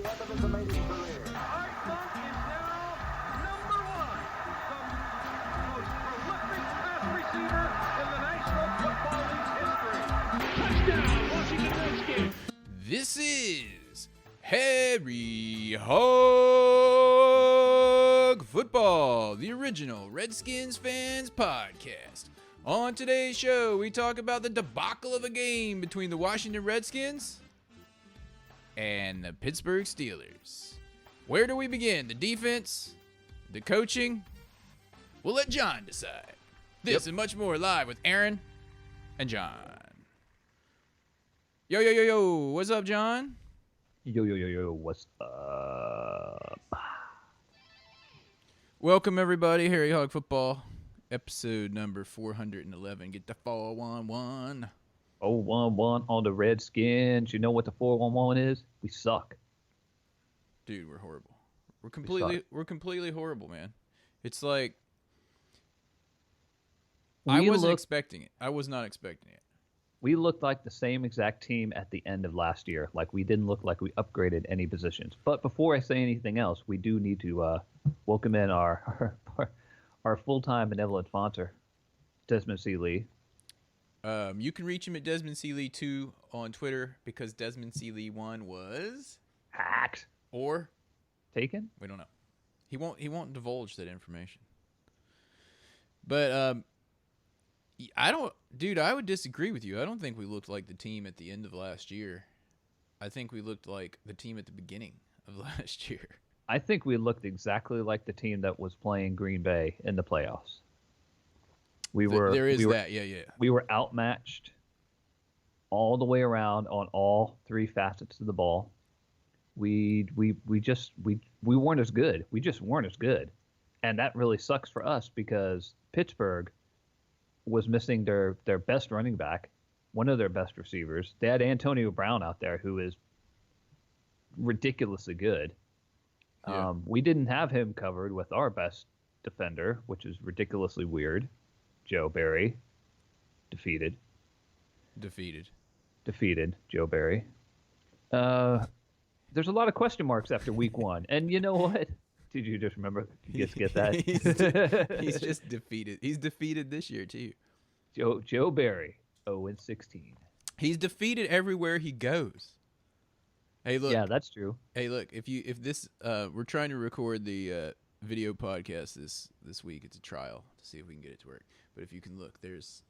This is Harry Hog Football, the original Redskins fans podcast. On today's show, we talk about the debacle of a game between the Washington Redskins and the Pittsburgh Steelers. Where do we begin? The defense? The coaching? We'll let John decide. This and much more live with Aaron and John. Yo, what's up, John? Yo, what's up? Welcome, everybody. Harry Hog Football, episode number 411. Get the 411. 411 on the Redskins. You know what the 411 is? We suck. Dude, we're horrible. We're completely horrible, man. It's like I wasn't expecting it. I was not expecting it. We looked like the same exact team at the end of last year. Like, we didn't look like we upgraded any positions. But before I say anything else, we do need to welcome in our full-time benevolent sponsor, Desmond C. Lee. You can reach him at Desmond C. Lee 2 on Twitter because Desmond C. Lee 1 was hacked or taken. We don't know. He won't divulge that information. But I would disagree with you. I don't think we looked like the team at the end of last year. I think we looked like the team at the beginning of last year. I think we looked exactly like the team that was playing Green Bay in the playoffs. We were outmatched all the way around on all three facets of the ball. We weren't as good. We just weren't as good. And that really sucks for us because Pittsburgh was missing their best running back, one of their best receivers. They had Antonio Brown out there, who is ridiculously good. Yeah. We didn't have him covered with our best defender, which is ridiculously weird. Joe Barry, defeated. Joe Barry. There's a lot of question marks after week one, and you know what? Did you just remember? Did you just get that? he's just defeated. He's defeated this year too. Joe Barry, 0-16. He's defeated everywhere he goes. Hey, look. Yeah, that's true. Hey, look. If this we're trying to record the video podcast this week. It's a trial to see if we can get it to work. But if you can look, there's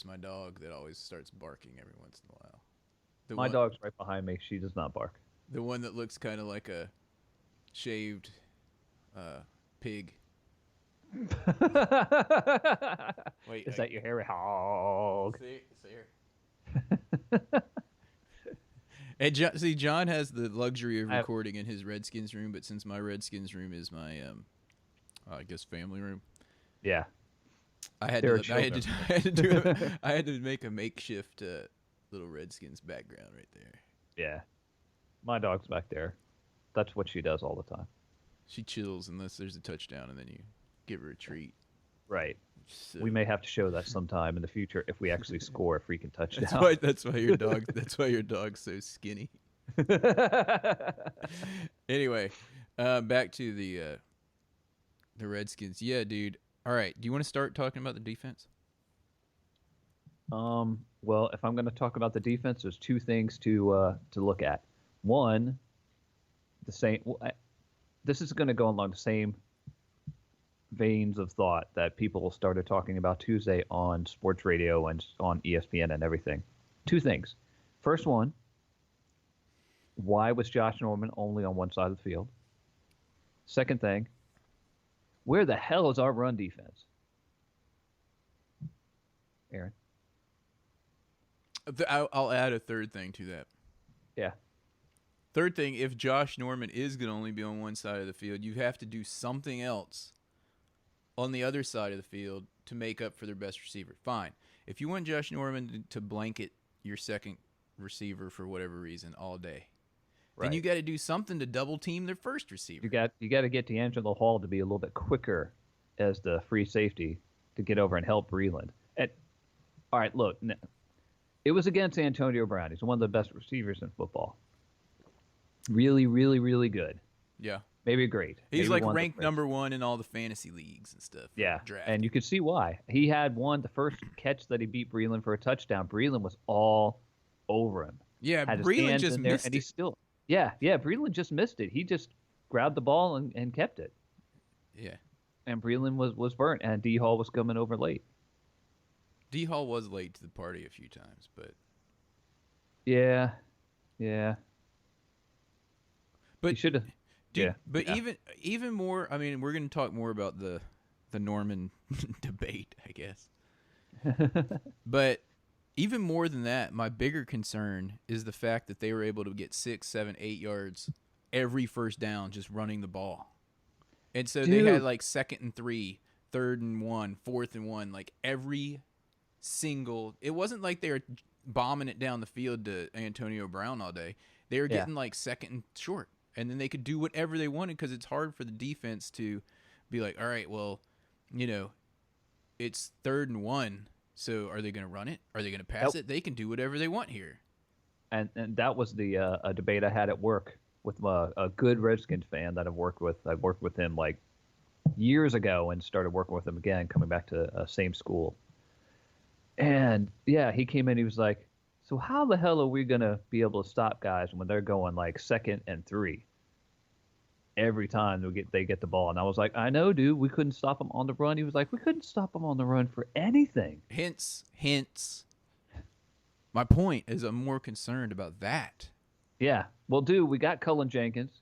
my dog that always starts barking every once in a while. My dog's right behind me. She does not bark. The one that looks kind of like a shaved pig. Wait, is that your hairy hog? See here. And John has the luxury of recording in his Redskins room, but since my Redskins room is my, I guess, family room. Yeah. I had to make a makeshift little Redskins background right there. Yeah. My dog's back there. That's what she does all the time. She chills unless there's a touchdown, and then you give her a treat. Right. So, we may have to show that sometime in the future if we actually score a freaking touchdown. That's why your dog's so skinny. Anyway, back to the Redskins. Yeah, dude. All right. Do you want to start talking about the defense? Well, if I'm going to talk about the defense, there's two things to look at. One, this is going to go along the same veins of thought that people started talking about Tuesday on sports radio and on ESPN and everything. Two things. First one, why was Josh Norman only on one side of the field? Second thing, where the hell is our run defense? Aaron? I'll add a third thing to that. Yeah. Third thing, if Josh Norman is going to only be on one side of the field, you have to do something else on the other side of the field to make up for their best receiver. Fine. If you want Josh Norman to blanket your second receiver for whatever reason all day, then you got to do something to double team their first receiver. You got to get D'Angelo Hall to be a little bit quicker as the free safety to get over and help Breland. All right, look, it was against Antonio Brown. He's one of the best receivers in football. Really, really, really good. Yeah. Maybe great. He's Maybe like one of the ranked greats. number 1 in all the fantasy leagues and stuff. Yeah, and Drafting. you could see why. He had the first catch that he beat Breland for a touchdown. Breland was all over him. Yeah, Had his Breland hands just in there, and missed he it. still, yeah. Breland just missed it. He just grabbed the ball and kept it. Yeah. And Breland was burnt, and D Hall was coming over late. D Hall was late to the party a few times, but Yeah, yeah. He but should have. dude, Yeah, but yeah. even more, I mean, we're going to talk more about the Norman debate, I guess. But even more than that, my bigger concern is the fact that they were able to get 6, 7, 8 yards every first down just running the ball. And so they had Dude. like 2nd and 3, 3rd and 1, 4th and 1, like every single. It wasn't like they were bombing it down the field to Antonio Brown all day. They were Yeah. getting like 2nd and short, and then they could do whatever they wanted because it's hard for the defense to be like, all right, well, it's 3rd and 1. So are they going to run it? Are they going to pass Yep. it? They can do whatever they want here. And that was the a debate I had at work with a good Redskins fan that I've worked with. I worked with him like years ago and started working with him again, coming back to same school. And yeah, he came in. He was like, "So how the hell are we gonna be able to stop guys when they're going like 2nd and 3 every time they get the ball?" And I was like, "I know, dude. We couldn't stop them on the run." He was like, "We couldn't stop them on the run for anything." Hence. My point is I'm more concerned about that. Yeah. Well, dude, we got Cullen Jenkins.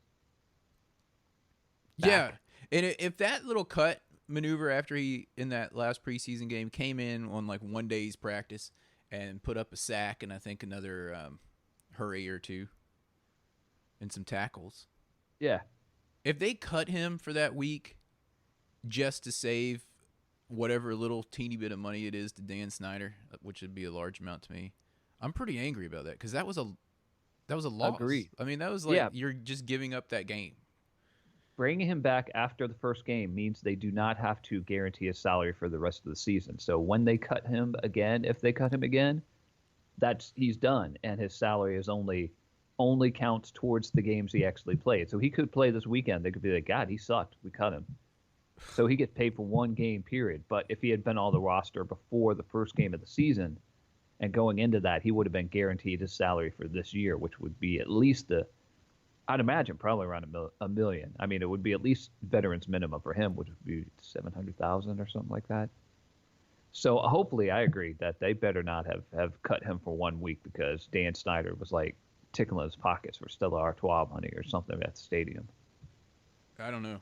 Yeah. Back. And if that little cut maneuver after he, in that last preseason game, came in on like 1 day's practice and put up a sack and I think another hurry or two and some tackles. Yeah. If they cut him for that week just to save whatever little teeny bit of money it is to Dan Snyder, which would be a large amount to me, I'm pretty angry about that because that was a loss. Agreed. I mean, that was like Yeah. you're just giving up that game. Bringing him back after the first game means they do not have to guarantee his salary for the rest of the season. So when they cut him again, if they cut him again, he's done, and his salary is only counts towards the games he actually played. So he could play this weekend. They could be like, God, he sucked. We cut him. So he gets paid for 1 game period. But if he had been on the roster before the first game of the season and going into that, he would have been guaranteed his salary for this year, which would be at least I'd imagine probably around $1 million. I mean, it would be at least veterans minimum for him, which would be 700,000 or something like that. So hopefully, I agree that they better not have cut him for 1 week because Dan Snyder was like tickling his pockets for Stella Artois money or something at the stadium. I don't know.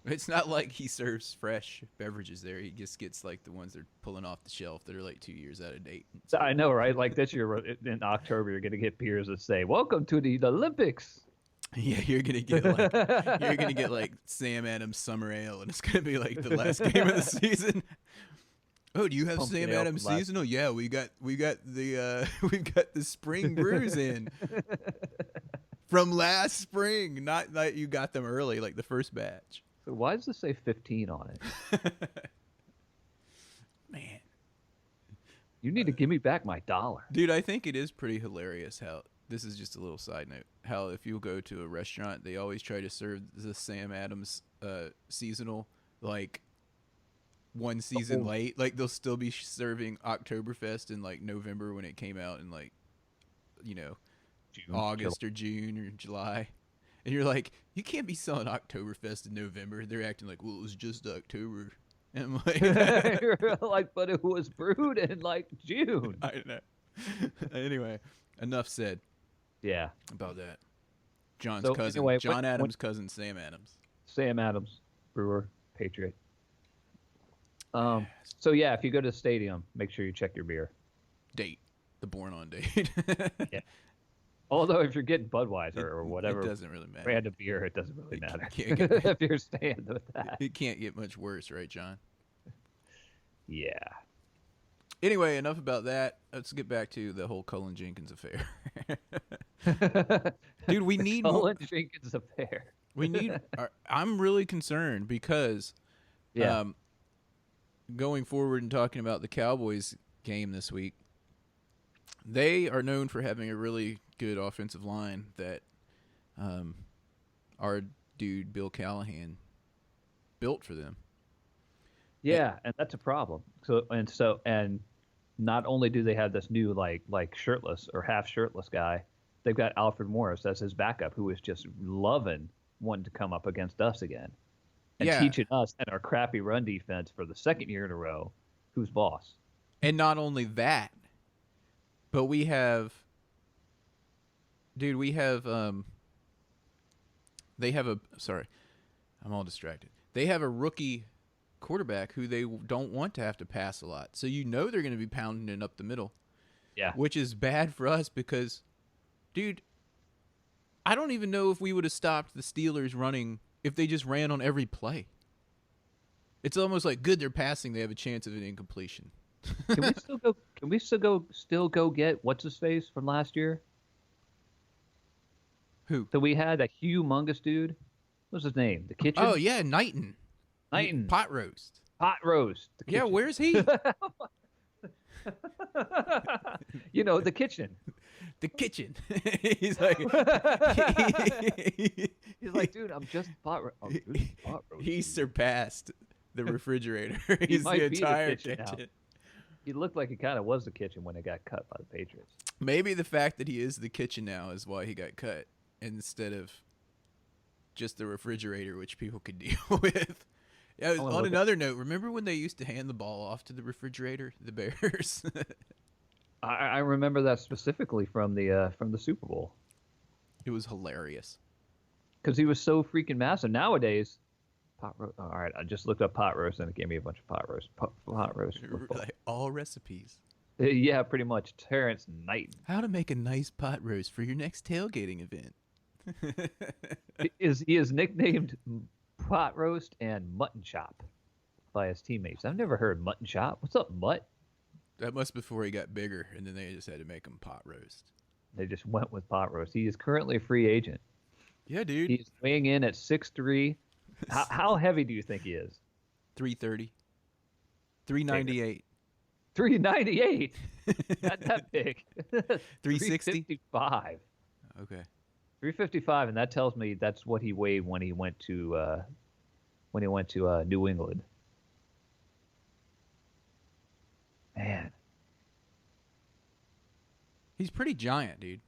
It's not like he serves fresh beverages there. He just gets like the ones they're pulling off the shelf that are like 2 years out of date. So I know, right? Like this year in October, you're going to get beers that say "Welcome to the Olympics." Yeah, you're gonna get like Sam Adams Summer Ale, and it's gonna be like the last game of the season. Oh, do you have Pumpkin Sam ale Adams from last- seasonal? Yeah, we got the we've got the spring brews in from last spring. Not that you got them early, like the first batch. So why does this say 15 on it? Man, You need to give me back my $1. dude, I think it is pretty hilarious how this is just a little side note. How if you go to a restaurant, they always try to serve the Sam Adams seasonal like 1 season late. Like they'll still be serving Oktoberfest in like November when it came out in like June, August or June or July. And you're like, you can't be selling Oktoberfest in November. They're acting like, well, it was just October. And I'm like, You're like, but it was brewed in like June. I know. Anyway, enough said Yeah. about that. John's So, cousin, anyway, John Adams' cousin, Sam Adams. Sam Adams, brewer, Patriot. So yeah, if you go to the stadium, make sure you check your beer. Date. The born on date. Yeah. Although if you're getting Budweiser or whatever It doesn't really matter. brand of beer, it doesn't really It matter. can't get- if you're staying with that. It can't get much worse, right, John? Yeah. Anyway, enough about that. Let's get back to the whole Cullen Jenkins affair. Dude, we need more. Cullen Jenkins affair. We need. I'm really concerned because, Yeah. going forward and talking about the Cowboys game this week, they are known for having a really good offensive line that our dude Bill Callahan built for them. Yeah, and that's a problem. And not only do they have this new like shirtless or half shirtless guy, they've got Alfred Morris as his backup, who is just loving wanting to come up against us again and Yeah, teaching us and our crappy run defense for the second year in a row who's boss. and not only that, but we have, dude, they have a sorry, I'm all distracted. They have a rookie quarterback who they don't want to have to pass a lot. So they're going to be pounding it up the middle. Yeah. Which is bad for us because, dude, I don't even know if we would have stopped the Steelers running if they just ran on every play. It's almost like good they're passing, they have a chance of an incompletion. Can we still go get what's his face from last year? Who? So we had a humongous dude. What's his name? The Kitchen? Oh, yeah, Knighton. Pot roast. Pot roast. Yeah, where's he? The Kitchen. The Kitchen. He's like, he's like, dude, I'm just pot roast. Oh, dude, pot roast. He surpassed the refrigerator. He He's might the be entire Kitchen now. kitchen. He looked like he kind of was the Kitchen when it got cut by the Patriots. Maybe the fact that he is the Kitchen now is why he got cut instead of just the refrigerator, which people could deal with. Yeah, on another note, remember when they used to hand the ball off to the refrigerator, the Bears? I remember that specifically from the Super Bowl. It was hilarious. Because he was so freaking massive. Nowadays, pot roast. All right, I just looked up pot roast and it gave me a bunch of pot roast. Pot roast. Like all recipes. Yeah, pretty much. Terrence Knight. How to make a nice pot roast for your next tailgating event. He is nicknamed Pot Roast and Mutton Chop by his teammates. I've never heard Mutton Chop. What's up, Mutt? That must before he got bigger, and then they just had to make him pot roast. They just went with Pot Roast. He is currently a free agent. Yeah, dude. He's weighing in at 6'3". How heavy do you think he is? 330. 398. 398? Not that big. 360? 355. Okay. 355, and that tells me that's what he weighed when he went to New England. Man, he's pretty giant, dude.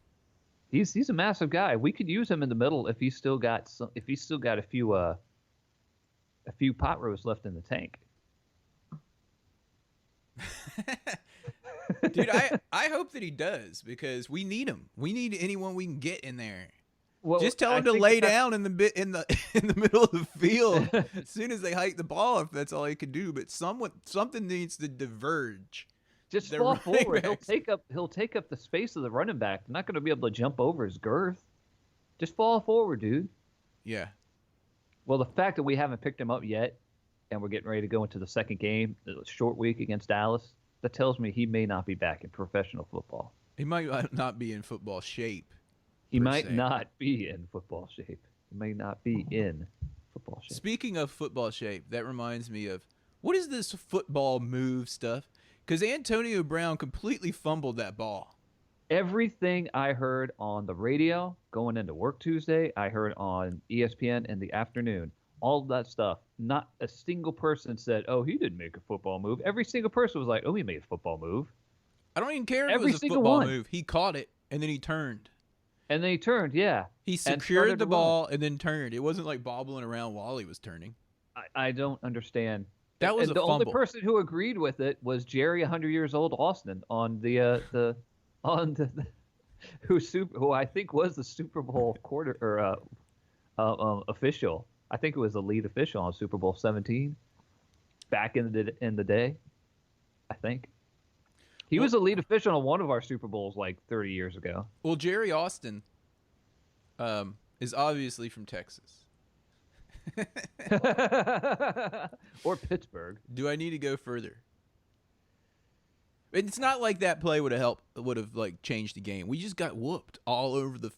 He's a massive guy. We could use him in the middle if he's still got a few pot roasts left in the tank. Dude, I hope that he does because we need him. We need anyone we can get in there. Well, just tell him to lay down in the middle of the field as soon as they hike the ball. If that's all he can do, but something needs to diverge. Just fall forward. He'll take up the space of the running back. They're not going to be able to jump over his girth. Just fall forward, dude. Yeah. Well, the fact that we haven't picked him up yet, and we're getting ready to go into the second game, a short week against Dallas, that tells me he may not be back in professional football. He might not be in football shape. He might not be in football shape. He may not be in football shape. Speaking of football shape, that reminds me of what is this football move stuff? Because Antonio Brown completely fumbled that ball. Everything I heard on the radio going into work Tuesday, I heard on ESPN in the afternoon, all of that stuff. Not a single person said, oh, he didn't make a football move. Every single person was like, oh, he made a football move. I don't even care if it was a football move. He caught it, and then he turned. And then he turned, yeah. He secured the ball and then turned. It wasn't like bobbling around while he was turning. I don't understand. That was and the only person who agreed with it was Jerry, 100 years old, Austin, on who I think was the Super Bowl official. I think it was the lead official on Super Bowl 17 back in the day. I think he was the lead official on one of our Super Bowls like 30 years ago. Well, Jerry Austin is obviously from Texas. Or Pittsburgh. Do I need to go further? It's not like that play would have like changed the game. We just got whooped all over the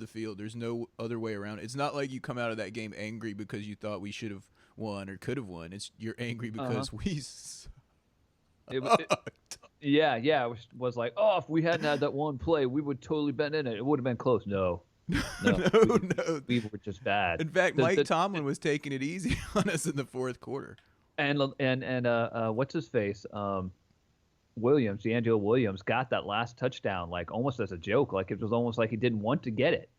field. There's no other way around it. It's not like you come out of that game angry because you thought we should have won or could have won. You're angry because we Yeah, it was like, oh, if we hadn't had that one play, we would totally been in it. It would have been close. No, No, No, no. we were just bad. In fact, The, Mike the, Tomlin was taking it easy on us in the fourth quarter. and what's his face? Williams, D'Angelo Williams, got that last touchdown like almost as a joke. Like it was almost like he didn't want to get it.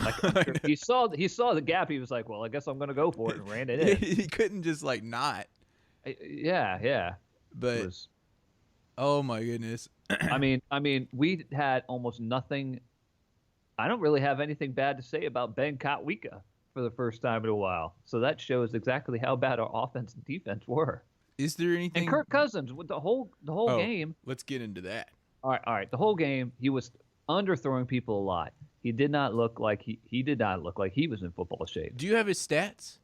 Like I'm sure he saw the gap. He was like, "Well, I guess I'm gonna go for it," and ran it in. He couldn't just like not. Yeah. It But was. oh my goodness. I mean, we had almost nothing. I don't really have anything bad to say about Ben Kotwika for the first time in a while. So that shows exactly how bad our offense and defense were. Is there anything? And Kirk Cousins with the whole Oh, game. let's get into that. All right. The whole game, he was underthrowing people a lot. He did not look like he did not look like he was in football shape. Do you have his stats?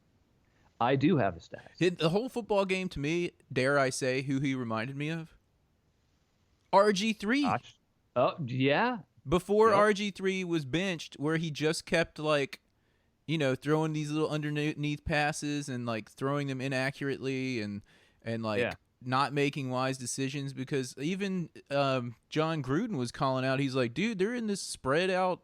I do have his stats. The whole football game to me, dare I say, who he reminded me of? RG3. Gosh. Oh yeah. Before Yep. RG3 was benched, where he just kept like, throwing these little underneath passes and like throwing them inaccurately and like Yeah. not making wise decisions, because even John Gruden was calling out. He's like, dude, they're in this spread out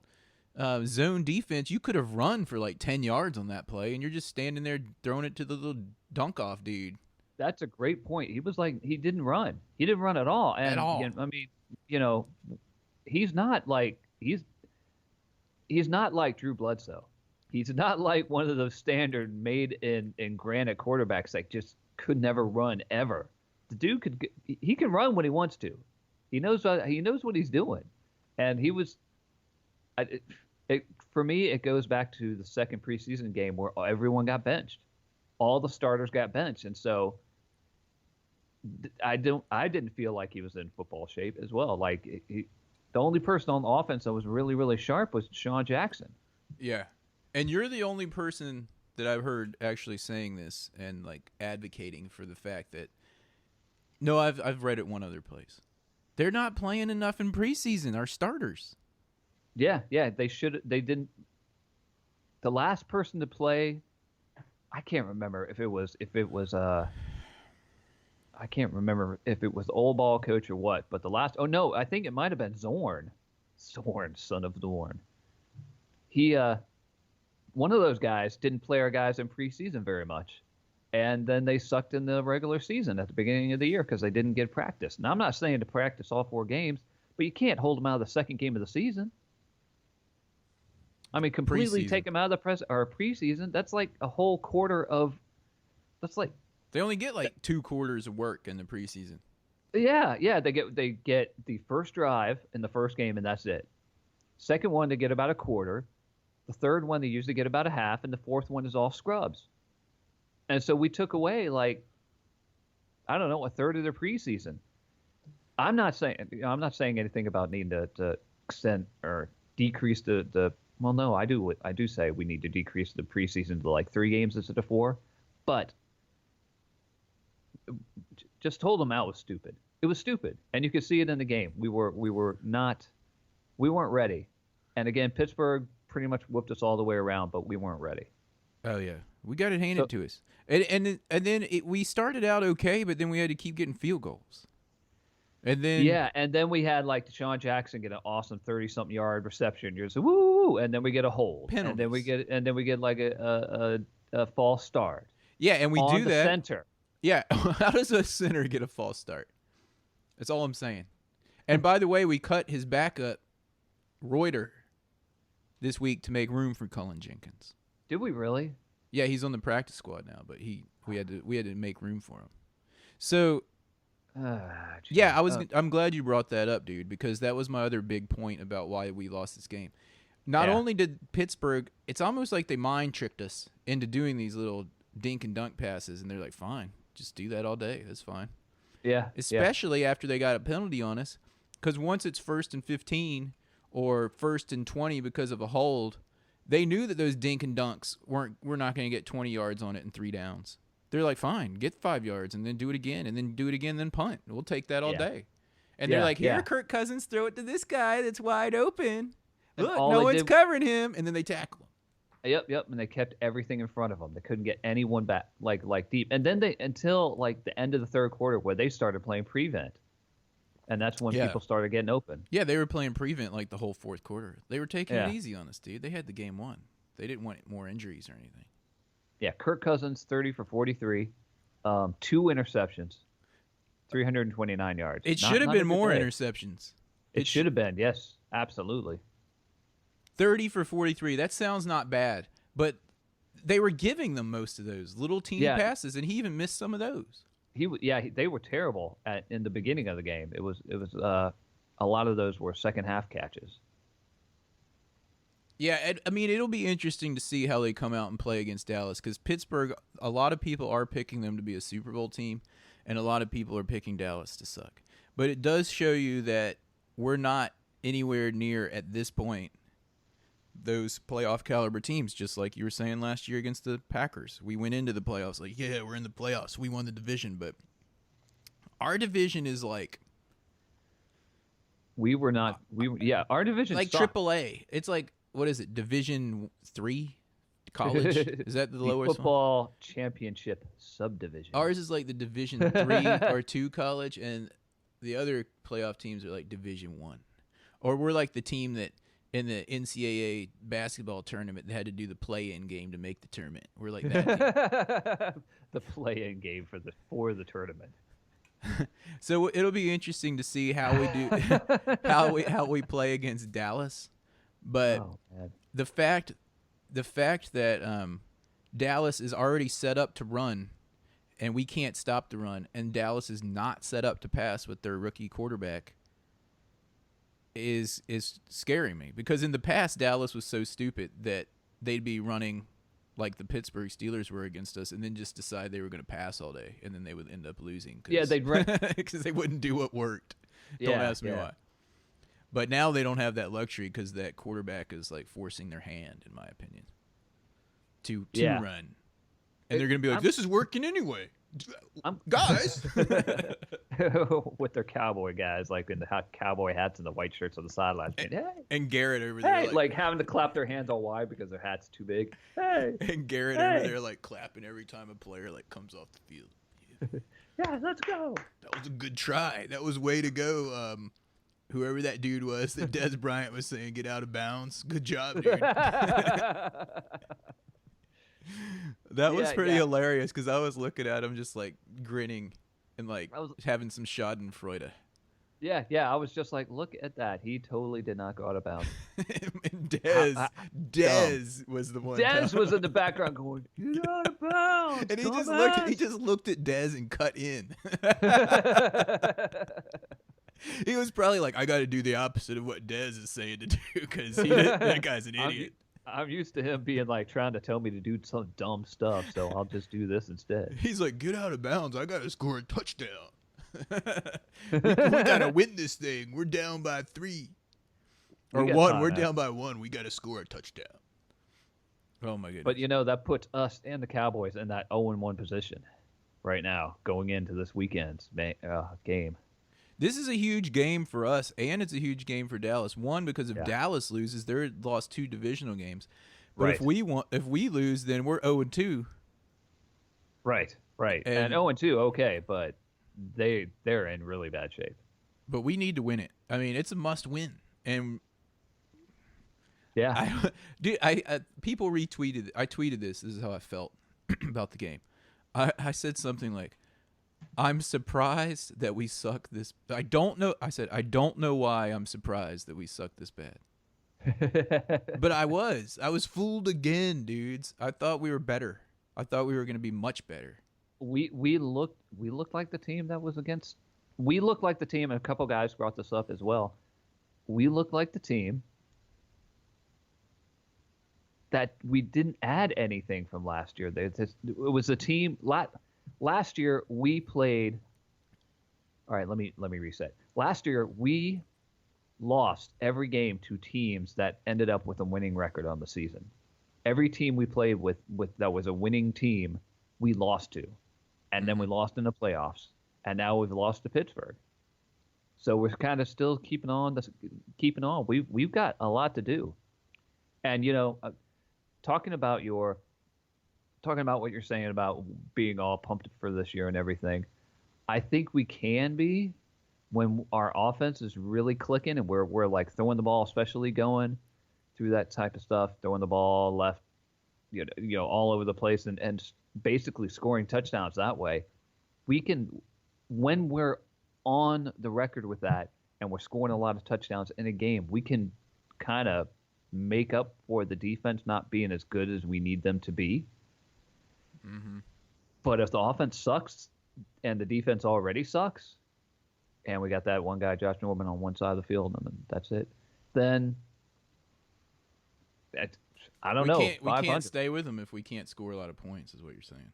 zone defense. You could have run for like 10 yards on that play, and you're just standing there throwing it to the little dunk off dude. That's a great point. He was like he didn't run. He didn't run at all. And At all. I mean, you know, he's not like he's not like Drew Bledsoe. He's not like one of those standard made in granite quarterbacks that just could never run ever. The dude he can run when he wants to. He knows what he's doing, and he was. For me, it goes back to the second preseason game where everyone got benched. All the starters got benched, and so I didn't feel like he was in football shape as well. Like the only person on the offense that was really, really sharp was Sean Jackson. Yeah. And you're the only person that I've heard actually saying this and like advocating for the fact that no, I've read it one other place. They're not playing enough in preseason, our starters. Yeah, they should. They didn't. The last person to play, I can't remember if it was I can't remember if it was the old ball coach or what. But the last, oh no, I think it might have been Zorn, son of Zorn. He one of those guys didn't play our guys in preseason very much, and then they sucked in the regular season at the beginning of the year because they didn't get practice. Now I'm not saying to practice all 4 games, but you can't hold them out of the second game of the season. I mean, completely take them out of the preseason. That's like a whole quarter of. That's like. They only get like 2 quarters of work in the preseason. Yeah. They get the first drive in the first game, and that's it. Second one, they get about a quarter. The third one, they usually get about a half, and the fourth one is all scrubs. And so we took away like, I don't know, a third of their preseason. I'm not saying anything about needing to extend or decrease the. Well, no, I do say we need to decrease the preseason to like 3 games instead of 4, but just hold them out was stupid. It was stupid, and you could see it in the game. We weren't ready, and again, Pittsburgh pretty much whooped us all the way around, but we weren't ready. Oh yeah, we got it handed to us, and then we started out okay, but then we had to keep getting field goals. And then we had like Deshaun Jackson get an awesome 30-something yard reception. You're just woo, and then we get a hold, penalties. and then we get like a false start. Yeah, and we on do the that. Center. Yeah, how does a center get a false start? That's all I'm saying. And by the way, we cut his backup, Reuter, this week to make room for Cullen Jenkins. Did we really? Yeah, he's on the practice squad now, but we had to make room for him. So. Yeah, I'm glad you brought that up, dude, because that was my other big point about why we lost this game. Not only did Pittsburgh, it's almost like they mind tricked us into doing these little dink and dunk passes, and they're like, fine, just do that all day. That's fine. Yeah. Especially after they got a penalty on us, because once it's 1st and 15 or 1st and 20 because of a hold, they knew that those dink and dunks we're not going to get 20 yards on it in 3 downs. They're like, fine, get 5 yards and then do it again and then do it again, then punt. We'll take that all day. And they're like, here, Kirk Cousins, throw it to this guy that's wide open. Look, no one's covering him. And then they tackle him. Yep. And they kept everything in front of them. They couldn't get anyone back like deep. And then until like the end of the third quarter where they started playing prevent. and that's when Yeah. people started getting open. Yeah, they were playing prevent like the whole fourth quarter. They were taking it Yeah, easy on us, dude. They had the game won. They didn't want more injuries or anything. yeah. Kirk Cousins 30 for 43, 2 interceptions, 329 yards. It should Not have not been every more day. interceptions. It should have been, yes, absolutely. 30 for 43. That sounds not bad, but they were giving them most of those little teeny Yeah, passes, and he even missed some of those. they were terrible in the beginning of the game. It was a lot of those were second half catches. Yeah, I mean, it'll be interesting to see how they come out and play against Dallas because Pittsburgh, a lot of people are picking them to be a Super Bowl team, and a lot of people are picking Dallas to suck. But it does show you that we're not anywhere near, at this point, those playoff caliber teams, just like you were saying last year against the Packers. We went into the playoffs like, yeah, we're in the playoffs. We won the division, but our division is like Our division like sucked. AAA. It's like, what is it, Division 3 college? Is that the lowest one? Football championship subdivision. Ours is like the Division 3 or 2 college, and the other playoff teams are like Division 1. Or we're like the team that in the NCAA basketball tournament, they had to do the play-in game to make the tournament. We're like that team. The play-in game for the tournament. So it'll be interesting to see how we do how we play against Dallas. But Man. the fact that Dallas is already set up to run, and we can't stop the run, and Dallas is not set up to pass with their rookie quarterback is scaring me, because in the past Dallas was so stupid that they'd be running like the Pittsburgh Steelers were against us, and then just decide they were going to pass all day, and then they would end up losing. Yeah, they'd run because they wouldn't do what worked. Don't ask me why. But now they don't have that luxury because that quarterback is like forcing their hand, in my opinion, to run, and they're going to be like, "This is working anyway." Guys, with their cowboy guys, like in the cowboy hats and the white shirts on the sidelines, and Garrett over there, like having to clap their hands all wide because their hat's too big. Hey, and Garrett over there, like clapping every time a player like comes off the field. Yeah, let's go. That was a good try. That was way to go. Whoever that dude was that Des Bryant was saying, "Get out of bounds." Good job, dude. That was pretty hilarious because I was looking at him just like grinning and like having some Schadenfreude. Yeah. I was just like, look at that. He totally did not go out of bounds. And Dez was the one. Dez was in the background going, "Get out of bounds." And he just looked at Dez and cut in. He was probably like, I got to do the opposite of what Dez is saying to do because that guy's an idiot. I'm used to him being like trying to tell me to do some dumb stuff, so I'll just do this instead. He's like, "Get out of bounds. I got to score a touchdown. we got to win this thing. We're down by 3. Or 1. We're down by 1. We got to score a touchdown." Oh, my goodness. But, that puts us and the Cowboys in that 0-1 position right now going into this weekend's game. This is a huge game for us, and it's a huge game for Dallas. One, because if Dallas loses, they're lost 2 divisional games. But if we lose, then we're 0-2. Right. And 0-2, okay, but they're in really bad shape. But we need to win it. I mean, it's a must-win. And people retweeted. I tweeted this. This is how I felt about the game. I said something like, "I'm surprised that we suck this." I don't know. I said, "I don't know why I'm surprised that we suck this bad." But I was fooled again, dudes. I thought we were better. I thought we were going to be much better. We looked like the team that was against. We looked like the team, and a couple guys brought this up as well. We looked like the team that we didn't add anything from last year. It was a team. Last year we played. All right, let me reset. Last year we lost every game to teams that ended up with a winning record on the season. Every team we played with that was a winning team, we lost to, and then we lost in the playoffs, and now we've lost to Pittsburgh. So we're kind of still keeping on. We've got a lot to do, and talking about what you're saying about being all pumped for this year and everything, I think we can be, when our offense is really clicking and we're like throwing the ball, especially going through that type of stuff, throwing the ball left, all over the place and basically scoring touchdowns that way. We can, when we're on the record with that and we're scoring a lot of touchdowns in a game, we can kind of make up for the defense not being as good as we need them to be. Mm-hmm. But if the offense sucks and the defense already sucks, and we got that one guy, Josh Norman, on one side of the field, and that's it, then I don't know. We can't stay with them if we can't score a lot of points, is what you're saying.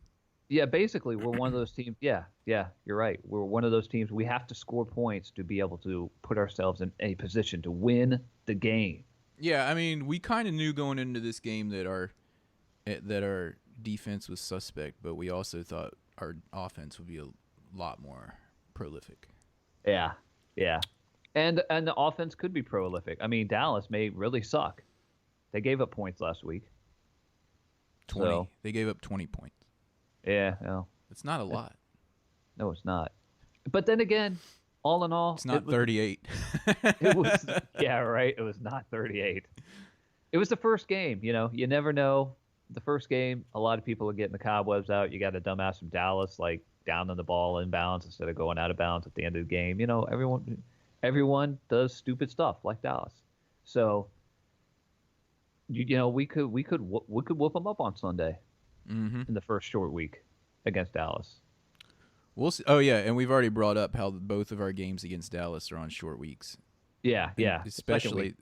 Yeah, basically, we're one of those teams. Yeah, you're right. We're one of those teams. We have to score points to be able to put ourselves in a position to win the game. Yeah, I mean, we kind of knew going into this game that our defense was suspect, but we also thought our offense would be a lot more prolific. Yeah. And the offense could be prolific. I mean, Dallas may really suck. They gave up points last week. 20. So, they gave up 20 points. Yeah, well, it's not a lot. No, it's not. But then again, all in all, it's not 38. It was right. It was not 38. It was the first game. You never know. The first game, a lot of people are getting the cobwebs out. You got a dumbass from Dallas like down on the ball in bounds instead of going out of bounds at the end of the game. Everyone does stupid stuff like Dallas. So we could whoop them up on Sunday in the first short week against Dallas. We'll see. Oh yeah, and we've already brought up how both of our games against Dallas are on short weeks. Yeah. Especially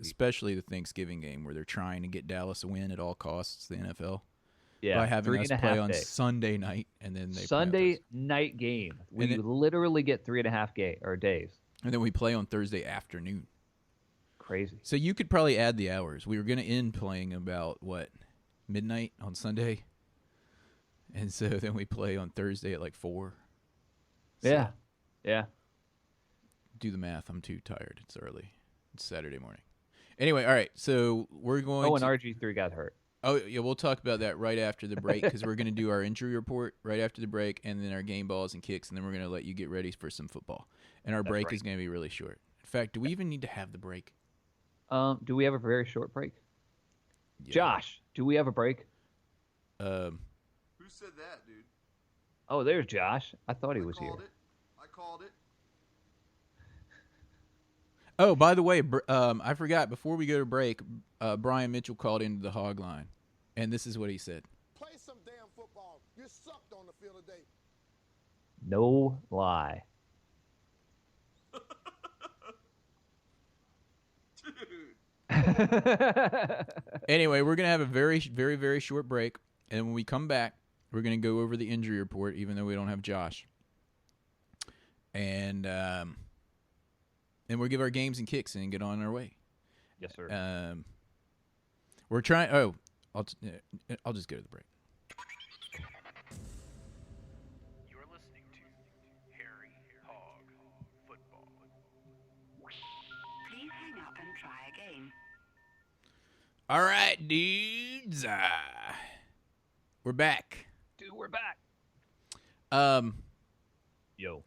the Thanksgiving game where they're trying to get Dallas a win at all costs. The NFL. Yeah. By having us play on Sunday night and then they Sunday night game. We literally get 3.5 days. And then we play on Thursday afternoon. Crazy. So you could probably add the hours. We were going to end playing about midnight on Sunday. And so then we play on Thursday at 4. So Yeah. Do the math. I'm too tired. It's early. It's Saturday morning. Anyway, all right. So we're going and RG3 got hurt. Oh, yeah, we'll talk about that right after the break because we're going to do our injury report right after the break and then our game balls and kicks, and then we're going to let you get ready for some football. And our break is going to be really short. In fact, do we even need to have the break? Do we have a very short break? Yeah. Josh, do we have a break? Who said that, dude? Oh, there's Josh. I thought he was here. I called it. Oh, by the way, I forgot, before we go to break, Brian Mitchell called into the hog line, and this is what he said. Play some damn football. You sucked on the field today. No lie. Anyway, we're going to have a very, very, very short break, and when we come back, we're going to go over the injury report, even though we don't have Josh. And we'll give our games and kicks and get on our way. Yes, sir. We're trying. Oh, I'll just go to the break. You're listening to Harry Hog Football. Please hang up and try again. All right, dudes. We're back. Dude, we're back. Yo.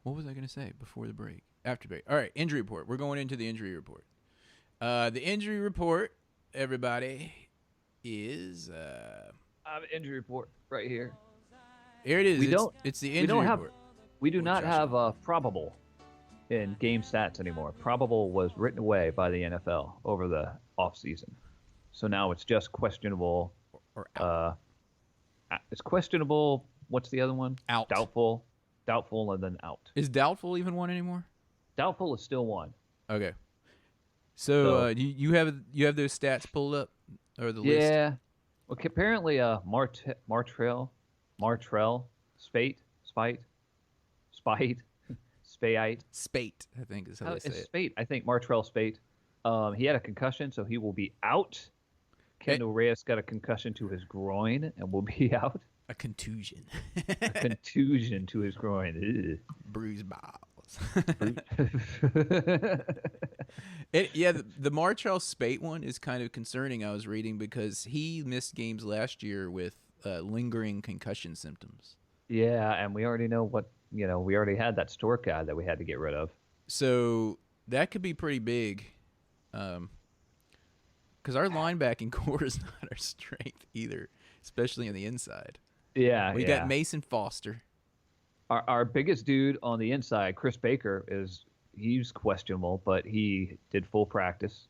What was I going to say before the break? After the break. All right, injury report. We're going into the injury report. The injury report, everybody, is... I have an injury report right here. Here it is. It's the injury report. We do not have probable in game stats anymore. Probable was written away by the NFL over the offseason. So now it's just questionable. Or out. It's questionable. What's the other one? Out. Doubtful, and then out. Is doubtful even one anymore? Doubtful is still one. Okay. So you have those stats pulled up, or the list? Yeah. Well, apparently, Martrell, Spate, I think is how they say it. Spate. I think Martrell Spate. He had a concussion, so he will be out. Kendall Reyes got a concussion to his groin and will be out. A contusion. A contusion to his groin. Ugh. Bruised balls. The Martrell Spate one is kind of concerning, I was reading, because he missed games last year with lingering concussion symptoms. Yeah, and we already know what we already had that Stork guy that we had to get rid of. So that could be pretty big. Because our linebacking core is not our strength either, especially on the inside. Yeah, We got Mason Foster. Our biggest dude on the inside, Chris Baker, he's questionable, but he did full practice.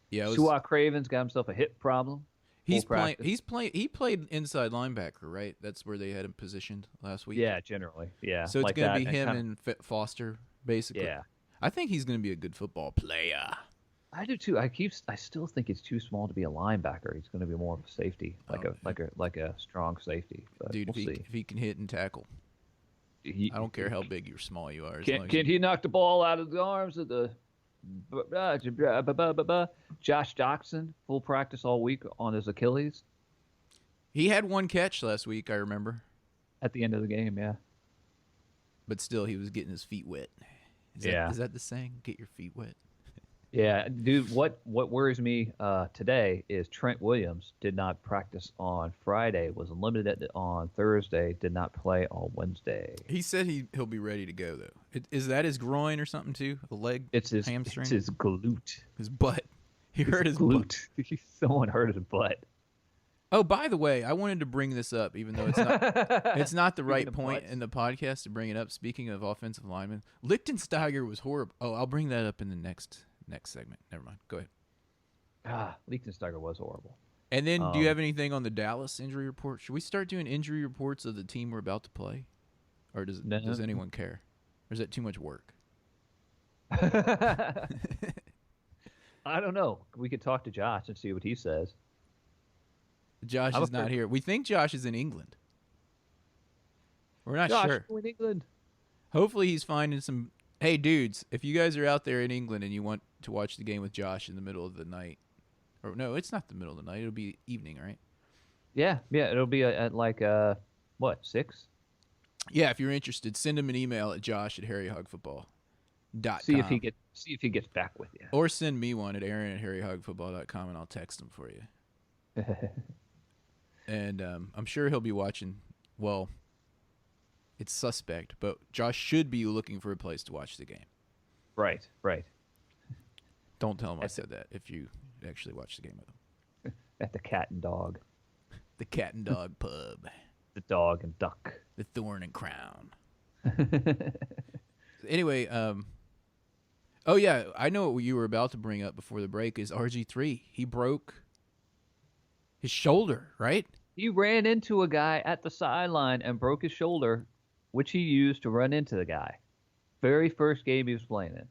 Yeah, Su'a Craven's got himself a hip problem. He played inside linebacker, right? That's where they had him positioned last week. Yeah, generally. Yeah. So it's like going to that, be him and Foster, basically. Yeah. I think he's going to be a good football player. I do too. I still think he's too small to be a linebacker. He's going to be more of a safety, like a strong safety. But Dude, we'll see. if he can hit and tackle, I don't care how big or small you are. Can he knock the ball out of the arms of the Josh Doxson, full practice all week on his Achilles? He had one catch last week, I remember. At the end of the game, yeah. But still, he was getting his feet wet. Is that the saying? Get your feet wet? Yeah, dude, what worries me today is Trent Williams did not practice on Friday, was limited on Thursday, did not play on Wednesday. He said he'll be ready to go, though. Is that his groin or something, too? A leg? It's his hamstring? It's his glute. His butt. He hurt his glute. butt. Someone hurt his butt. Oh, by the way, I wanted to bring this up, even though it's not the right point in the podcast to bring it up. Speaking of offensive linemen, Lichtensteiger was horrible. Oh, I'll bring that up in the next segment. Never mind. Go ahead. Lichtensteiger was horrible. And then, do you have anything on the Dallas injury report? Should we start doing injury reports of the team we're about to play? Or does anyone care? Or is that too much work? I don't know. We could talk to Josh and see what he says. Josh is not here. We think Josh is in England. We're not sure. Josh in England. Hopefully he's finding some... Hey, dudes, if you guys are out there in England and you want to watch the game with Josh in the middle of the night... Or no, it's not the middle of the night. It'll be evening, right? Yeah. It'll be at like, 6? Yeah, if you're interested, send him an email at josh@harryhogfootball.com. See if he gets back with you. Or send me one at aaron@harryhogfootball.com and I'll text him for you. And I'm sure he'll be watching. Well, it's suspect, but Josh should be looking for a place to watch the game. Right. Don't tell him I said that if you actually watch the game with him. At the Cat and Dog. The Cat and Dog Pub. The Dog and Duck. The Thorn and Crown. Anyway, oh yeah, I know what you were about to bring up before the break is RG3. He broke his shoulder, right? He ran into a guy at the sideline and broke his shoulder, which he used to run into the guy. Very first game he was playing in.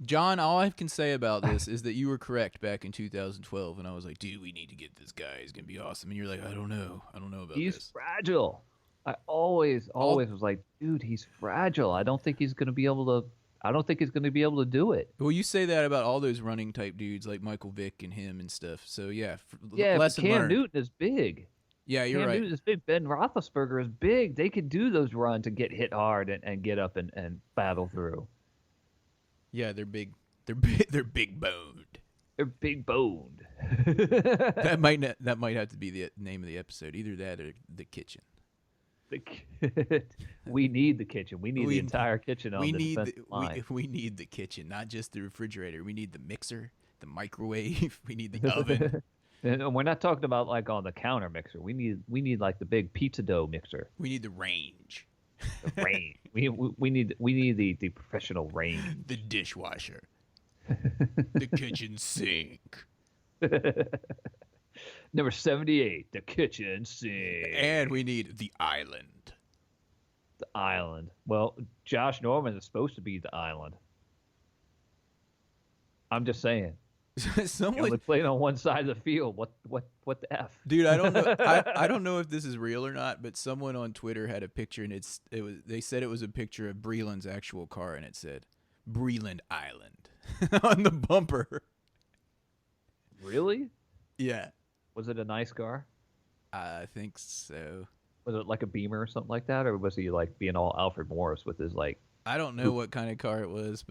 John, all I can say about this is that you were correct back in 2012, and I was like, dude, we need to get this guy. He's going to be awesome. And you're like, I don't know about this. He's fragile. I always was like, dude, he's fragile. I don't think he's going to be able to do it. Well, you say that about all those running type dudes like Michael Vick and him and stuff. So, yeah, lesson Cam learned. Newton is big. Yeah, you're Cam right. Newton is big. Ben Roethlisberger is big. They could do those runs and get hit hard and get up and battle through. Yeah, they're big. They're big. They're big boned. They're big boned. That might have to be the name of the episode. Either that or the kitchen. We need the kitchen. We need the entire kitchen on the defensive line. We need the kitchen, not just the refrigerator. We need the mixer, the microwave. We need the oven. And we're not talking about like on the counter mixer. We need like the big pizza dough mixer. We need the range. The range. we need the professional range. The dishwasher. The kitchen sink. Number 78, the kitchen sink. And we need the island. The island. Well, Josh Norman is supposed to be the island. I'm just saying. Someone only played on one side of the field. What the F? Dude, I don't know. I don't know if this is real or not, but someone on Twitter had a picture, and they said it was a picture of Breland's actual car, and it said Breland Island on the bumper. Really? Yeah. Was it a nice car? I think so. Was it like a Beamer or something like that, or was he like being all Alfred Morris with his like? I don't know what kind of car it was,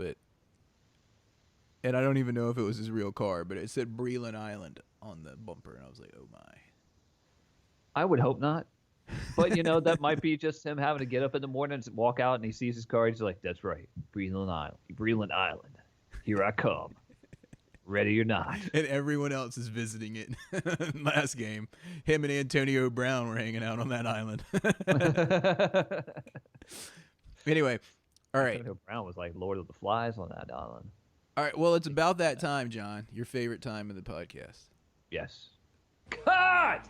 and I don't even know if it was his real car, but it said Breland Island on the bumper, and I was like, oh my. I would hope not. But that might be just him having to get up in the morning and walk out, and he sees his car. He's like, "That's right, Breland Island, here I come, ready or not." And everyone else is visiting it. Last game, him and Antonio Brown were hanging out on that island. Anyway, all right. Antonio Brown was like Lord of the Flies on that island. All right, well, it's about that time, John. Your favorite time of the podcast. Yes. Cut!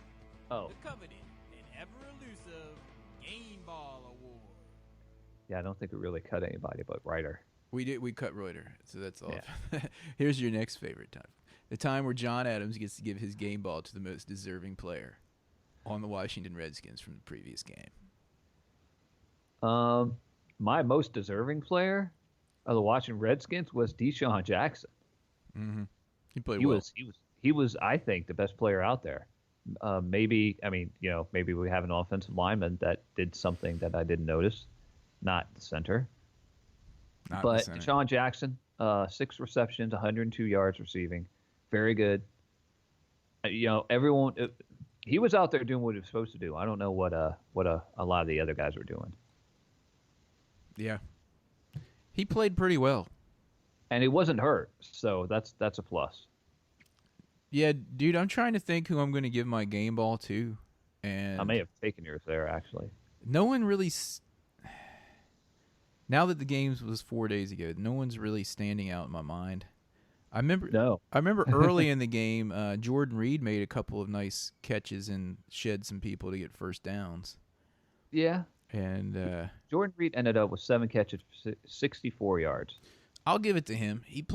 Oh. The coveted and ever-elusive Game Ball Award. Yeah, I don't think we really cut anybody but Ryder. We cut Reuter, so that's all. Yeah. Here's your next favorite time. The time where John Adams gets to give his game ball to the most deserving player on the Washington Redskins from the previous game. My most deserving player of the Washington Redskins was Deshaun Jackson. Mm-hmm. He played He well. He was, I think, the best player out there. Maybe we have an offensive lineman that did something that I didn't notice, not the center. But Deshaun Jackson, 6 receptions, 102 yards receiving, very good. Everyone, he was out there doing what he was supposed to do. I don't know what a lot of the other guys were doing. Yeah, he played pretty well, and he wasn't hurt, so that's a plus. Yeah, dude, I'm trying to think who I'm going to give my game ball to, and I may have taken yours there actually. No one really. Now that the game was 4 days ago, no one's really standing out in my mind. I remember early in the game, Jordan Reed made a couple of nice catches and shed some people to get first downs. Yeah. And Jordan Reed ended up with 7 catches, 64 yards. I'll give it to him. He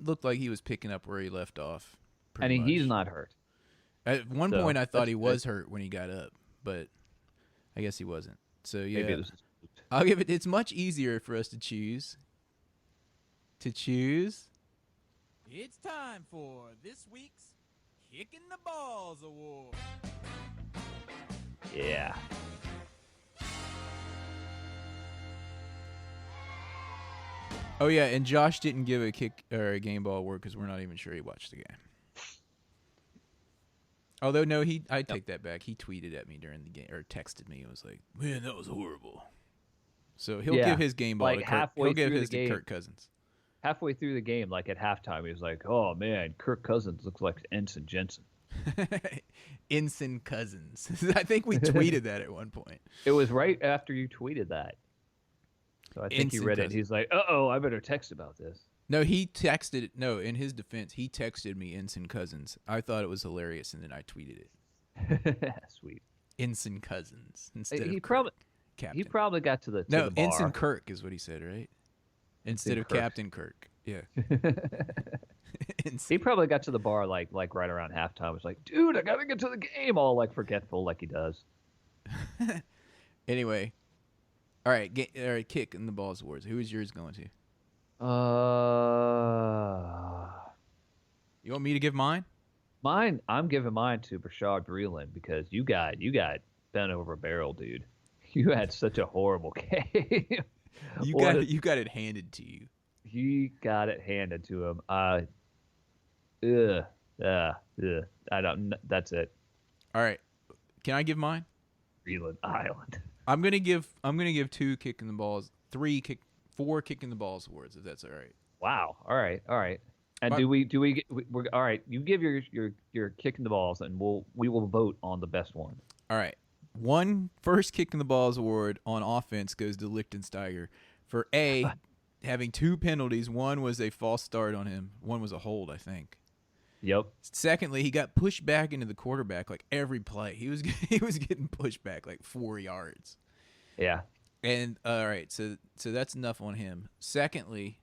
looked like he was picking up where he left off. And he's not hurt. At one point, I thought he was hurt when he got up, but I guess he wasn't. So yeah, maybe it was. I'll give it. It's much easier for us to choose. It's time for this week's Kicking the Balls Award. Yeah. Oh yeah, and Josh didn't give a kick or a game ball award because we're not even sure he watched the game. Although no, I take that back. He tweeted at me during the game or texted me. It was like, "Man, that was horrible." So he'll give his game ball to Kirk. He'll give his to Kirk Cousins. Halfway through the game, like at halftime, he was like, "Oh man, Kirk Cousins looks like Ensign Jensen." Ensign Cousins. I think we tweeted that at one point. It was right after you tweeted that. So I think he read it. He's like, "Uh-oh, I better text about this." No, he texted. No, in his defense, he texted me Ensign Cousins. I thought it was hilarious, and then I tweeted it. Sweet. Ensign Cousins instead of Captain. He probably got to the no the bar. Ensign Kirk is what he said, right? Instead of Kirk. Captain Kirk. Yeah. He probably got to the bar like right around halftime. Was like, "Dude, I gotta get to the game," all like forgetful, like he does. Anyway, all right, kick in the balls awards. Who is yours going to? You want me to give mine? Mine, I'm giving mine to Brashad Breeland because you got bent over a barrel, dude. You had such a horrible game. You got it handed to you. He got it handed to him. I don't. That's it. All right, can I give mine? Breeland Island. I'm gonna give 2 kicking the balls, 4 kicking the balls awards, if that's all right. Wow. All right. And we're all right. You give your kicking the balls, and we will vote on the best one. All right. First kicking the balls award on offense goes to Lichtensteiger for having 2 penalties. One was a false start on him. One was a hold, I think. Yep. Secondly, he got pushed back into the quarterback like every play. He was getting pushed back like 4 yards. Yeah. And all right, so that's enough on him. Secondly,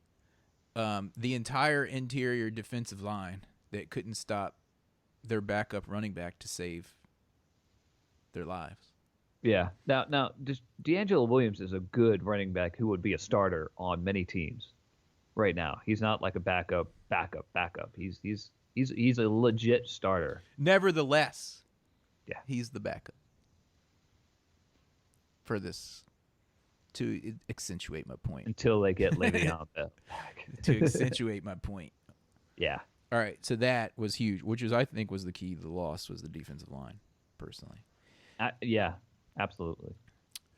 the entire interior defensive line that couldn't stop their backup running back to save their lives. Yeah. Now, D'Angelo Williams is a good running back who would be a starter on many teams. Right now, he's not like a backup. He's a legit starter. Nevertheless, yeah, he's the backup for this. To accentuate my point. Until they get Le'Veon Bell back. To accentuate my point. Yeah. All right, so that was huge, which I think was the key to the loss was the defensive line, personally. Yeah. Absolutely.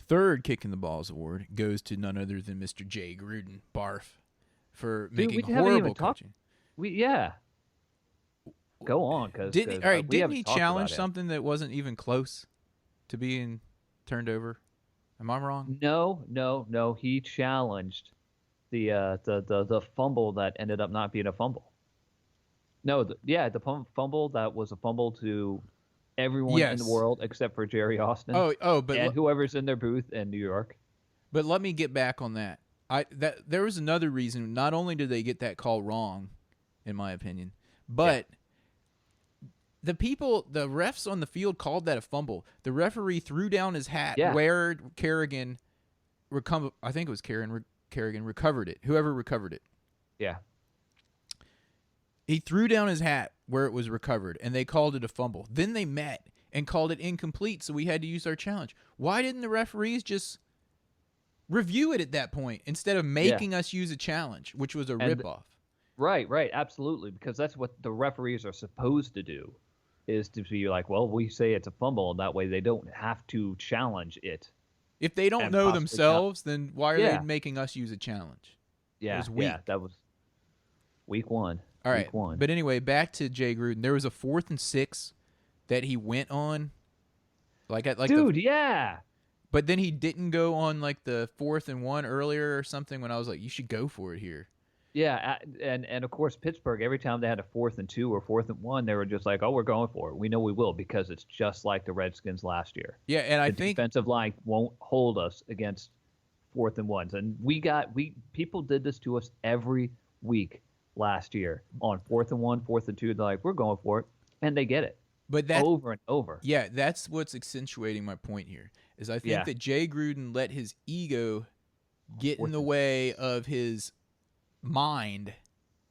Third kick in the balls award goes to none other than Mr. Jay Gruden, barf, for Dude, making we haven't even horrible talked. coaching. Go on, because Didn't all right? we Didn't haven't he talked challenge about it. something that wasn't even close to being turned over? Am I wrong? No. He challenged the fumble that ended up not being a fumble. No, the fumble that was a fumble to everyone in the Yes. world except for Jerry Austin But and whoever's in their booth in New York. but let me get back on that. That there was another reason. Not only did they get that call wrong, in my opinion, but the refs on the field called that a fumble. The referee threw down his hat where Kerrigan, I think it was Kerrigan recovered it. Whoever recovered it. Yeah. He threw down his hat where it was recovered, and they called it a fumble. Then they met and called it incomplete, so we had to use our challenge. Why didn't the referees just review it at that point instead of making us use a challenge, which was a ripoff? Right, absolutely, because that's what the referees are supposed to do, is to be like, well, we say it's a fumble, and that way they don't have to challenge it. If they don't know themselves, then why are they making us use a challenge? Yeah, it was weak. That was week one. All right, week one. But anyway, back to Jay Gruden. There was a 4th and 6 that he went on, yeah. But then he didn't go on like the 4th and 1 earlier or something. When I was like, you should go for it here. Yeah, and of course Pittsburgh. Every time they had a 4th and 2 or 4th and 1, they were just like, "Oh, we're going for it. We know we will because it's just like the Redskins last year." Yeah, and I think defensive line won't hold us against 4th and 1s, and people did this to us every week last year on 4th and 1, 4th and 2. They're like, "We're going for it," and they get it. But that over and over. Yeah, that's what's accentuating my point here. Is I think that Jay Gruden let his ego get in the way of his mind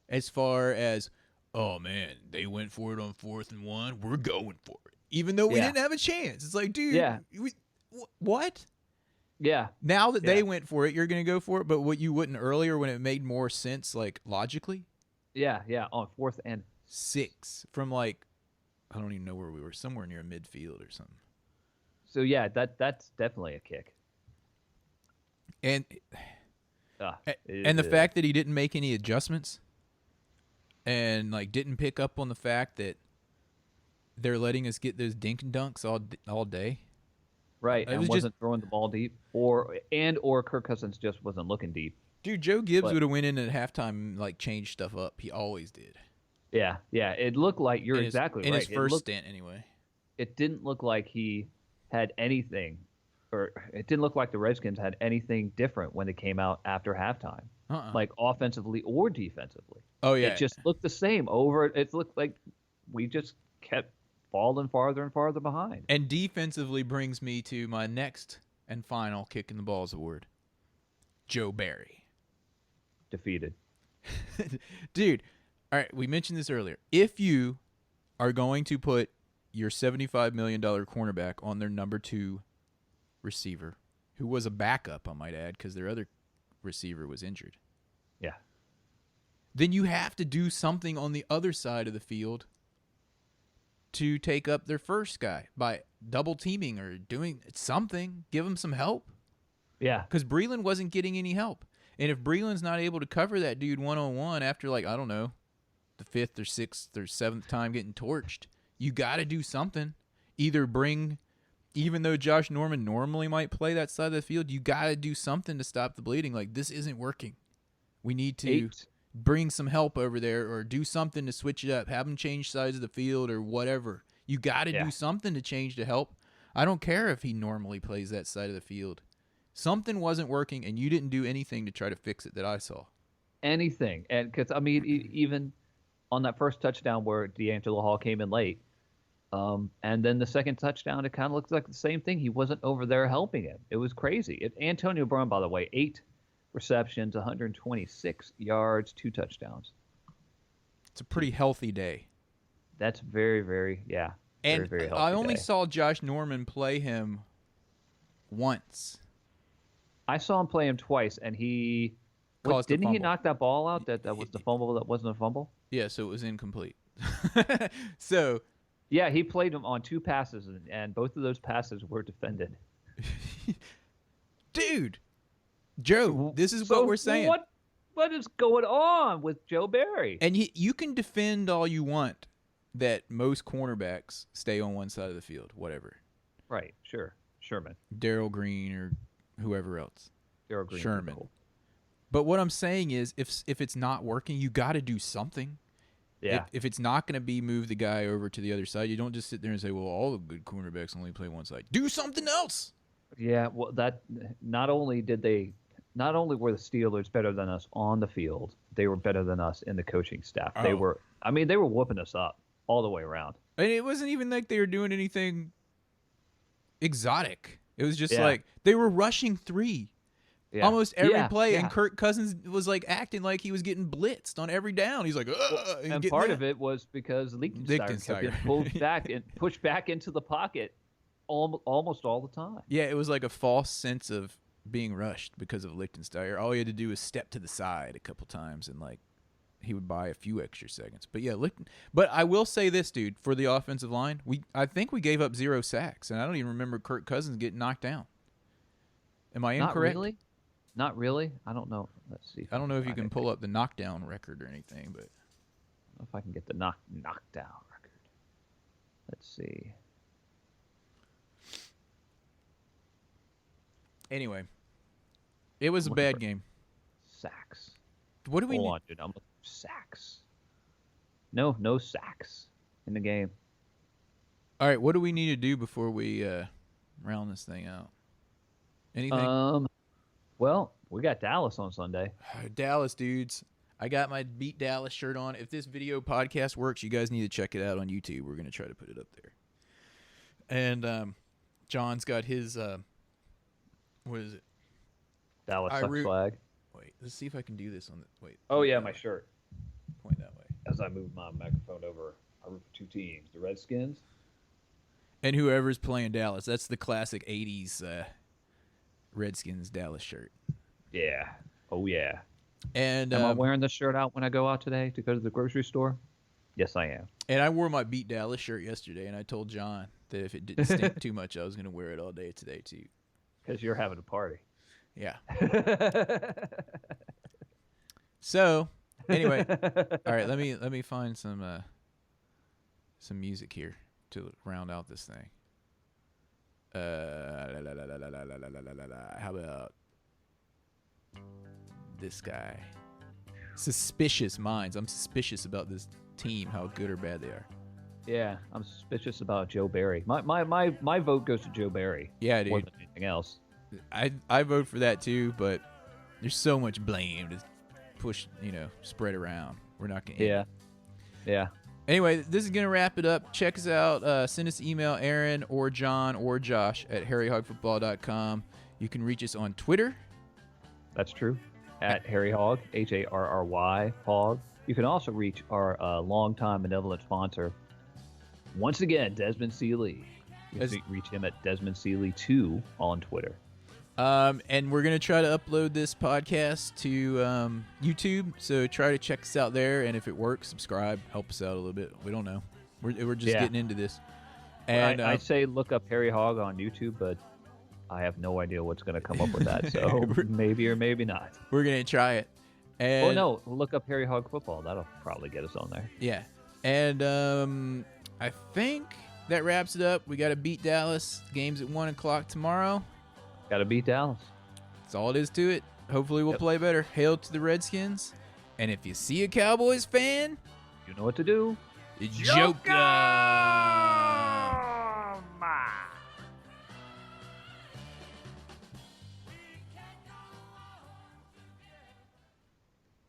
as far as, oh man, they went for it on 4th and 1, we're going for it, even though we didn't have a chance. It's like, dude, what? Yeah. Now that they went for it, you're going to go for it, but what you wouldn't earlier when it made more sense, like logically. Yeah, on 4th and 6 from like, I don't even know where we were, somewhere near midfield or something. So yeah, that's definitely a kick. And the fact that he didn't make any adjustments and like didn't pick up on the fact that they're letting us get those dink and dunks all day. Right, and wasn't throwing the ball deep, or Kirk Cousins just wasn't looking deep. Dude, Joe Gibbs would have went in at halftime and like changed stuff up. He always did. Yeah. It looked like you're exactly right. In his first stint, anyway. It didn't look like he had anything, or it didn't look like the Redskins had anything different when they came out after halftime, like offensively or defensively. Oh yeah, it just looked the same over. It looked like we just kept falling farther and farther behind. And defensively brings me to my next and final kick in the balls award. Joe Barry. Defeated. Dude, all right, we mentioned this earlier. If you are going to put your $75 million cornerback on their number 2 receiver, who was a backup, I might add, because their other receiver was injured. Yeah. Then you have to do something on the other side of the field to take up their first guy by double teaming or doing something. Give them some help. Yeah. Because Breeland wasn't getting any help. And if Breeland's not able to cover that dude one-on-one after, like, I don't know, the 5th or 6th or 7th time getting torched, you got to do something. Either even though Josh Norman normally might play that side of the field, you got to do something to stop the bleeding. Like, this isn't working. We need to bring some help over there or do something to switch it up. Have them change sides of the field or whatever. You got to do something to change to help. I don't care if he normally plays that side of the field. Something wasn't working, and you didn't do anything to try to fix it that I saw. Anything. And because, I mean, even on that first touchdown where D'Angelo Hall came in late, and then the second touchdown, it kind of looked like the same thing. He wasn't over there helping him. It was crazy. Antonio Brown, by the way, 8 receptions, 126 yards, 2 touchdowns. It's a pretty healthy day. That's very, very, and very healthy I only day. saw Josh Norman play him once. I saw him play him twice, and didn't he knock that ball out? That was the fumble that wasn't a fumble? Yeah, so it was incomplete. So yeah, he played him on 2 passes, and both of those passes were defended. Dude, Joe, this is what we're saying. What is going on with Joe Barry? And you can defend all you want that most cornerbacks stay on one side of the field, whatever. Right, sure. Sherman. Darryl Green or whoever else. Darryl Green. Sherman. Cool. But what I'm saying is if it's not working, you got to do something. Yeah. If it's not going to be move the guy over to the other side, you don't just sit there and say, well, all the good cornerbacks only play one side. Do something else. Yeah, well, that not only were the Steelers better than us on the field, they were better than us in the coaching staff. Oh. They were whooping us up all the way around. And it wasn't even like they were doing anything exotic. It was just Yeah. like they were rushing 3 Yeah. almost every Yeah, play, yeah. and Kirk Cousins was like acting like he was getting blitzed on every down. He's like, And part of it was because Lichtenstein kept getting pulled back and pushed back into the pocket almost all the time. Yeah, it was like a false sense of being rushed because of Lichtenstein. All he had to do was step to the side a couple times, and like he would buy a few extra seconds. But yeah, but I will say this, dude, for the offensive line, I think we gave up 0 sacks, and I don't even remember Kirk Cousins getting knocked down. Am I incorrect? Not really. I don't know. Let's see. I don't know if you can pull up the knockdown record or anything, but I don't know if I can get the knockdown record. Let's see. anyway, it was a bad game. Sacks. What do we Hold need? on, dude. I'm looking for sacks. No sacks in the game. All right, what do we need to do before we round this thing out? Anything? Well, we got Dallas on Sunday. Dallas dudes. I got my Beat Dallas shirt on. If this video podcast works, you guys need to check it out on YouTube. We're going to try to put it up there. And John's got his, what is it? Dallas sucks flag. Wait, let's see if I can do this on the, wait. Oh, yeah, my shirt. Point that way. As I move my microphone over, I root for two teams, the Redskins. And whoever's playing Dallas. That's the classic 80s Redskins Dallas shirt. Yeah. Oh, yeah. And am I wearing this shirt out when I go out today to go to the grocery store? Yes, I am. And I wore my Beat Dallas shirt yesterday, and I told John that if it didn't stink too much, I was going to wear it all day today, too. Because you're having a party. Yeah. So, anyway, all right. Let me find some music here to round out this thing. How about this guy? Suspicious Minds. I'm suspicious about this team, how good or bad they are. Yeah, I'm suspicious about Joe Barry. My vote goes to Joe Barry. Yeah, more dude. than anything else. I vote for that too, but there's so much blame to push, spread around. We're not gonna. Yeah. Anyway, this is gonna wrap it up. Check us out. Send us an email, Aaron or John or Josh at harryhogfootball.com. You can reach us on Twitter. That's true. At Harry Hogg, HARRY Hogg. You can also reach our longtime benevolent sponsor, once again, Desmond Seeley. You can reach him at Desmond Seeley 2 on Twitter. And we're going to try to upload this podcast to YouTube, so try to check us out there, and if it works, subscribe, help us out a little bit. We don't know. We're just getting into this. And I'd say look up Harry Hogg on YouTube, but I have no idea what's going to come up with that, so maybe or maybe not. We're going to try it. And no, look up Harry Hogg Football. That'll probably get us on there. Yeah. And I think that wraps it up. We got to beat Dallas. Game's at 1 o'clock tomorrow. Got to beat Dallas. That's all it is to it. Hopefully we'll play better. Hail to the Redskins. And if you see a Cowboys fan, you know what to do. Joker!